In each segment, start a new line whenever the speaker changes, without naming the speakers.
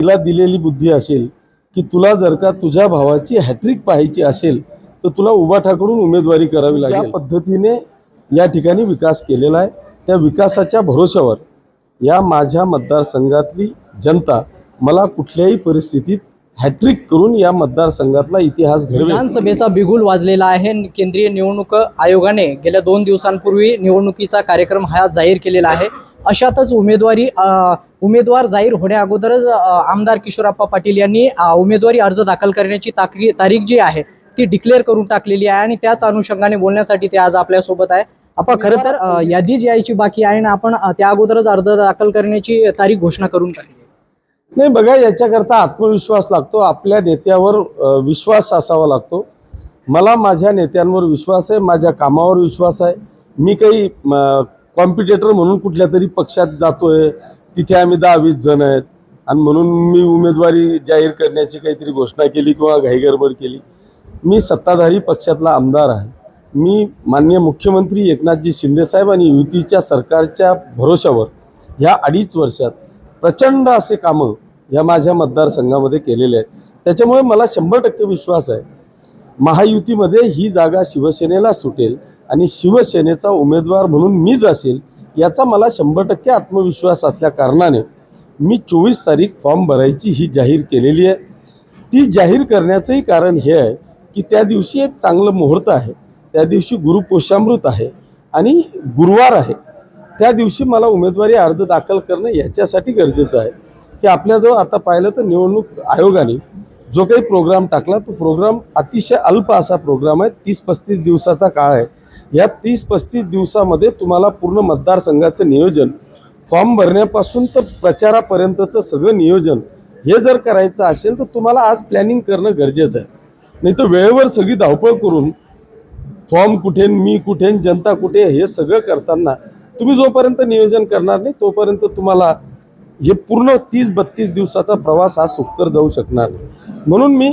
तिला दिलेली बुद्धी असेल की तुला जर का तुझ्या भावाची हॅट्रिक पाहायची असेल तर तुला उबाठाकडून उमेदवारी करावी लागेल। ज्या पद्धतीने या ठिकाणी विकास केलेला आहे त्या विकासाच्या भरोश्यावर या माझ्या मतदारसंघातली जनता मला कुठल्याही परिस्थितीत हॅट्रिक करून या मतदारसंघातला इतिहास घडवेल।
विधानसभेचा बिगुल वाजलेला आहे। केंद्रीय निवडणूक आयोगाने गेल्या 2 दिवसांपूर्वी निवडणुकीचा कार्यक्रम हा जाहीर केलेला आहे। अशातच उमेदवार जाहीर होण्या अगोदरच आमदार किशोरप्पा पाटील यांनी उमेदवारी अर्ज दाखल करण्याची तारीख जी आहे ती डिक्लेअर करून टाकलेली आहे आणि त्याच अनुषंगाने बोलण्यासाठी ते आज आपल्या सोबत आहे। आपण खरं तर यादी जी यायची बाकी आहे ना, आपण त्या अगोदरच अर्ज दाखल करण्याची तारीख घोषणा करून टाकली।
नाही बघा, याच्याकरता आत्मविश्वास लागतो, आपल्या नेत्यावर विश्वास असावा लागतो। मला माझ्या नेत्यांवर विश्वास आहे, माझ्या कामावर विश्वास आहे। मी काही कॉम्पिटिटर म्हणून कुठल्या तरी पक्षात जातोय, तिथे आम्ही 10-20 जण आहेत आणि म्हणून मी उमेदवारी जाहीर करण्याची काहीतरी घोषणा केली किंवा घाईगडबड केली। मी सत्ताधारी पक्षातला आमदार आहे। मी माननीय मुख्यमंत्री एकनाथजी शिंदे साहेब आणि युतीच्या सरकारच्या भरोश्यावर ह्या 2.5 वर्षात प्रचंड असे कामं या माझ्या मतदारसंघामध्ये केलेले आहेत। त्याच्यामुळे मला 100% विश्वास आहे महायुतीमध्ये ही जागा शिवसेनेला सुटेल आणि शिवसेनेचा उमेदवार म्हणून मीच असेल याचा मला 100% आत्मविश्वास असल्या कारणाने मी 24 तारीख फॉर्म भरायची ही जाहीर केलेली आहे। ती जाहीर करण्याचंही कारण हे आहे की त्या दिवशी एक चांगलं मुहूर्त आहे, त्या दिवशी गुरुपुष्यामृत आहे आणि गुरुवार आहे। त्या दिवशी मला उमेदवारी अर्ज दाखल करणं याच्यासाठी गरजेचं आहे की आपल्याजवळ आता पाहिलं तर निवडणूक आयोगाने जो काही प्रोग्राम टाकला तो प्रोग्राम अतिशय अल्प असा प्रोग्राम आहे। 30-35 दिवसाचा काळ आहे। या 30-35 दिवसामध्ये तुम्हाला पूर्ण मतदारसंघाचं नियोजन, फॉर्म भरण्यापासून तर प्रचारापर्यंतचं सगळं नियोजन हे जर करायचं असेल तर तुम्हाला आज प्लॅनिंग करणं गरजेचं आहे। नाही तर वेळेवर सगळी धावपळ करून फॉर्म कुठे, मी कुठे, जनता कुठे हे सगळं करताना तुम्ही जोपर्यंत नियोजन करणार नाही तोपर्यंत तुम्हाला हे पूर्ण 30-32 दिवसाचा प्रवास हा सुखकर जाऊ शकणार नाही। म्हणून मी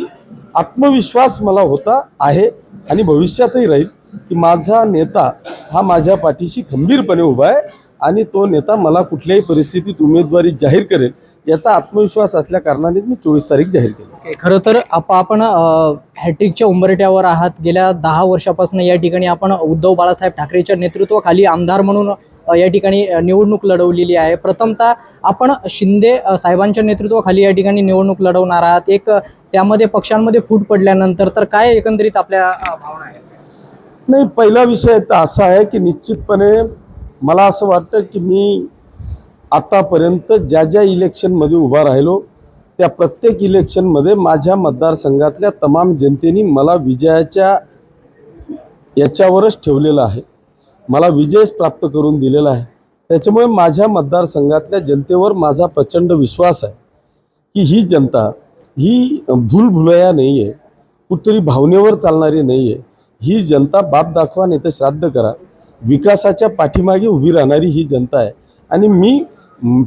आत्मविश्वास मला होता आहे आणि भविष्यातही राहील की माझा नेता हा माझ्या पाठीशी खंबीरपणे उभा आहे आणि तो नेता मला कुठल्याही परिस्थितीत उमेदवारी जाहीर करेल याचा आत्मविश्वास असल्या कारणाने मी 24 तारीख जाहीर केली।
खरं तर आपण हॅट्रिकच्या उंबरठ्यावर आहात। गेल्या 10 वर्षापासून या ठिकाणी आपण उद्धव बाळासाहेब ठाकरेच्या नेतृत्वाखाली आमदार म्हणून या ठिकाणी निवडणूक लढवलेली आहे। प्रथमतः आपण शिंदे साहेबांच्या नेतृत्वाखाली या ठिकाणी निवडणूक लढवणार आहात। एक त्यामध्ये पक्षांमध्ये फूट पडल्यानंतर तर काय एकंदरीत आपल्या भावना आहेत?
नाही, पहिला विषय तर असा आहे की निश्चितपणे मला असं वाटतं की मी आतापर्यंत ज्या इलेक्शनमध्ये उभा राहिलो त्या प्रत्येक इलेक्शनमध्ये माझ्या मतदारसंघातल्या तमाम जनतेने मला विजयाच्या याच्यावरच ठेवलेलं आहे, मला विजयच प्राप्त करून दिलेला आहे। त्याच्यामुळे माझ्या मतदारसंघातल्या जनतेवर माझा प्रचंड विश्वास आहे की ही जनता ही भूलभुलैया नाही आहे, कुठतरी भावनेवर चालणारी नाही आहे। ही जनता बाप दाखवा नाही तर श्राद्ध करा, विकासाच्या पाठीमागे उभी राहणारी ही जनता आहे आणि मी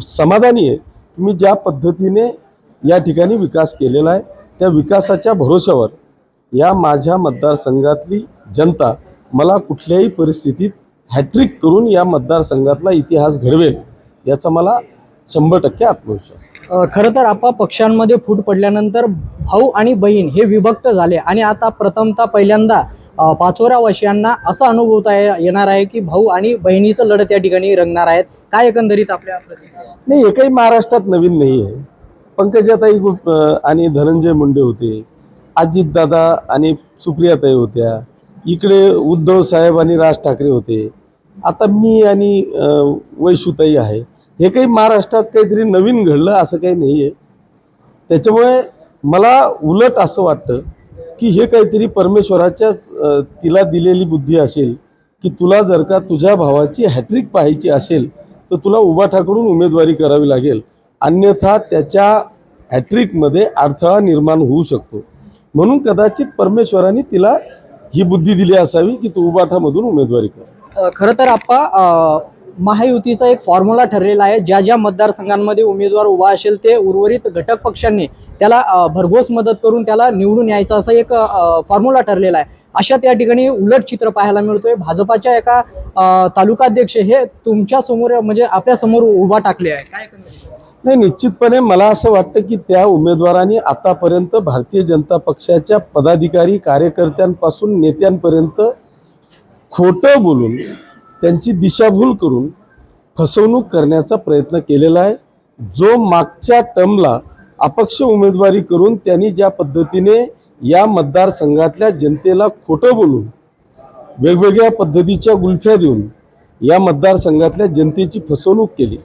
समाधानी आहे की मी ज्या पद्धतीने या ठिकाणी विकास केलेला आहे त्या विकासाच्या भरोश्यावर या माझ्या मतदारसंघातली जनता मला कुठल्याही परिस्थितीत हॅट्रिक करून या मतदारसंघातला इतिहास घडवेल याचा मला 100% आत्मविश्वास।
खरं तर आपण पक्षांमध्ये फूट पडल्यानंतर भाऊ आणि बहीण हे विभक्त झाले आणि आता प्रथमतः पहिल्यांदा 5व्या वर्षांना असा अनुभवता येणार आहे की भाऊ आणि बहिणीचं लढत या ठिकाणी रंगणार आहेत। काय एकंदरीत आपल्या
नाही, हे काही महाराष्ट्रात नवीन नाही आहे। पंकजाताई आणि धनंजय मुंडे होते, अजितदादा आणि सुप्रियाताई होत्या, इकडे उद्धव साहेब आणि राज ठाकरे होते, आता मी आणि वैशुताई आहे। हे काही महाराष्ट्रात काहीतरी नवीन घडलं असं काही नाही आहे। त्याच्यामुळे मला उलट असं वाटतं की हे काहीतरी परमेश्वराच्याच तिला दिलेली बुद्धी असेल की तुला जर का तुझ्या भावाची हॅट्रिक पाहायची असेल तर तुला उबाठाकडून उमेदवारी करावी लागेल, अन्यथा त्याच्या हॅट्रिकमध्ये अडथळा निर्माण होऊ शकतो। म्हणून कदाचित परमेश्वराने तिला ही बुद्धी दिली असावी की तू उबाठामधून उमेदवारी कर।
खरं तर आपण महायुतीचा एक फॉर्म्युला ठरलेला आहे। ज्या मतदारसंघांमध्ये उमेदवार उभा असेल ते उर्वरित घटक पक्षांनी त्याला भरघोस मदत करून त्याला निवडून यायचं असं एक फॉर्म्युला ठरलेला आहे। अशात या ठिकाणी उलट चित्र पाहायला मिळतोय। भाजपाच्या एका तालुकाध्यक्ष हे तुमच्या समोर म्हणजे आपल्या समोर उभा टाकले आहे। काय
नाही, निश्चितपणे मला असं वाटतं की त्या उमेदवारांनी आतापर्यंत भारतीय जनता पक्षाच्या पदाधिकारी कार्यकर्त्यांपासून नेत्यांपर्यंत खोटं बोलून त्यांची दिशाभूल करून फसवणूक करण्याचा प्रयत्न केलेला आहे. जो मागच्या टर्मला अपक्ष उमेदवारी करून त्यांनी ज्या पद्धतीने या मतदारसंघातल्या जनतेला खोटं बोलून वेगवेगळ्या पद्धतीच्या गुल्फ्या देऊन या मतदारसंघातल्या जनतेची फसवणूक केली,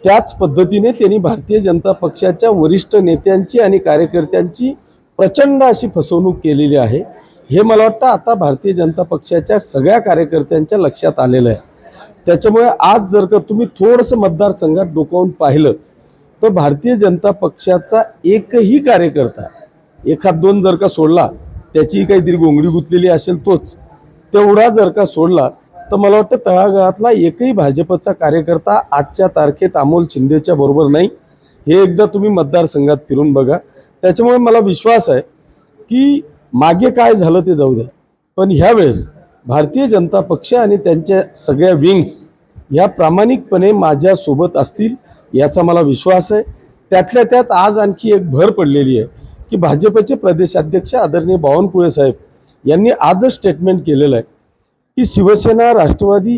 त्याच पद्धतीने त्यांनी भारतीय जनता पक्षाच्या वरिष्ठ नेत्यांची आणि कार्यकर्त्यांची प्रचंड अशी फसवणूक केलेली आहे. हे मला वाटतं आता भारतीय जनता पक्षाच्या सगळ्या कार्यकर्त्यांच्या लक्षात आलेलं आहे. त्याच्यामुळे आज जर का तुम्ही थोडंसं मतदारसंघात डोकावून पाहिलं तर भारतीय जनता पक्षाचा एकही कार्यकर्ता, एखाद दोन जर का सोडला, त्याची काहीतरी गोंगडी गुंतलेली असेल तोच, तेवढा जर का सोडला तर मला वाटतं तळागाळातला एकही भाजपचा कार्यकर्ता आजच्या तारखेत अमोल शिंदेच्या बरोबर नाही. हे एकदा तुम्ही मतदारसंघात फिरून बघा. त्याच्यामुळे मला विश्वास आहे की मागे काय झालं ते जाऊ द्या, पण ह्यावेळेस भारतीय जनता पक्ष आणि त्यांच्या सगळ्या विंग्स ह्या प्रामाणिकपणे माझ्यासोबत असतील याचा मला विश्वास आहे. त्यातल्या त्यात आज आणखी एक भर पडलेली आहे की भाजपचे प्रदेशाध्यक्ष आदरणीय बावनकुळे साहेब यांनी आजच स्टेटमेंट केलेलं आहे की शिवसेना, राष्ट्रवादी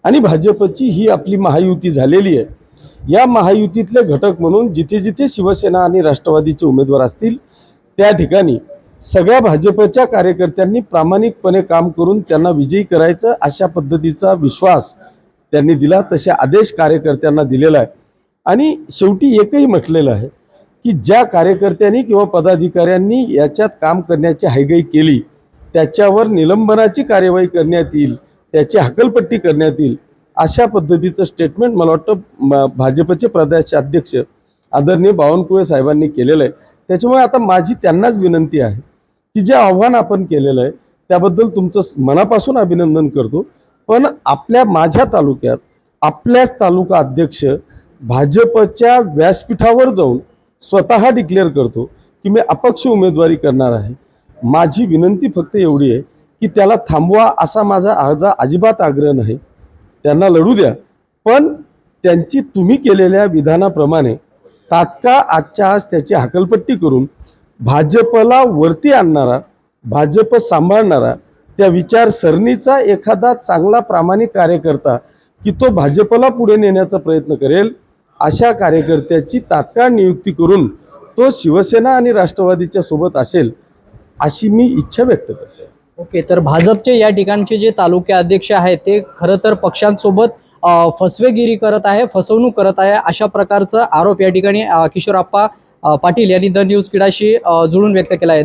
आणि भाजपची ही आपली महायुती झालेली आहे. या महायुतीतले घटक म्हणून जिथे जिथे शिवसेना आणि राष्ट्रवादीचे उमेदवार असतील त्या ठिकाणी सगळ्या भाजपच्या कार्यकर्त्यांनी प्रामाणिकपणे काम करून त्यांना विजयी करायचं, अशा पद्धतीचा विश्वास त्यांनी दिला, तसे आदेश कार्यकर्त्यांना दिलेला आहे. आणि शेवटी एकही म्हटलेलं आहे की ज्या कार्यकर्त्यांनी किंवा पदाधिकाऱ्यांनी याच्यात काम करण्याची हयगई केली त्याच्यावर निलंबनाची कार्यवाही करण्यात येईल, त्याची हकलपट्टी करण्यात येईल, अशा पद्धतीचं स्टेटमेंट मला वाटतं भाजपचे प्रदेशाध्यक्ष आदरणीय बावनकुळे साहेबांनी केलेलं आहे. त्याच्यामुळे आता माझी त्यांनाच विनंती आहे की जे आव्हान आपण केलेलं आहे त्याबद्दल तुमचं मनापासून अभिनंदन करतो, पण माझ्या तालुक्यात आपल्याच तालुका अध्यक्ष भाजपच्या व्यासपीठावर जाऊन स्वतः डिक्लेअर करतो की मी अपक्ष उमेदवारी करणार आहे. माझी विनंती फक्त एवढी आहे की त्याला थांबवा, असा माझा अजिबात आग्रह नाही. त्यांना लढू द्या, पण त्यांची तुम्ही केलेल्या विधानाप्रमाणे तात्काळ आजच्या आज त्याची हकलपट्टी करून भाजपला वरती आणणारा, भाजप सांभाळणारा, त्या विचारसरणीचा एखादा चांगला प्रामाणिक कार्यकर्ता की तो भाजपला पुढे नेण्याचा प्रयत्न करेल, अशा कार्यकर्त्याची तात्काळ नियुक्ती करून तो शिवसेना आणि राष्ट्रवादीच्या सोबत असेल अशी मी इच्छा व्यक्त करते.
ओके, तर भाजपचे या ठिकाणचे जे तालुके अध्यक्ष आहेत ते खरं तर पक्षांसोबत फसवेगिरी करत आहे, फसवणूक करत आहे, अशा प्रकारचा आरोप या ठिकाणी किशोरप्पा पाटील यांनी द न्यूज किडाशी जुळून व्यक्त केला आहे.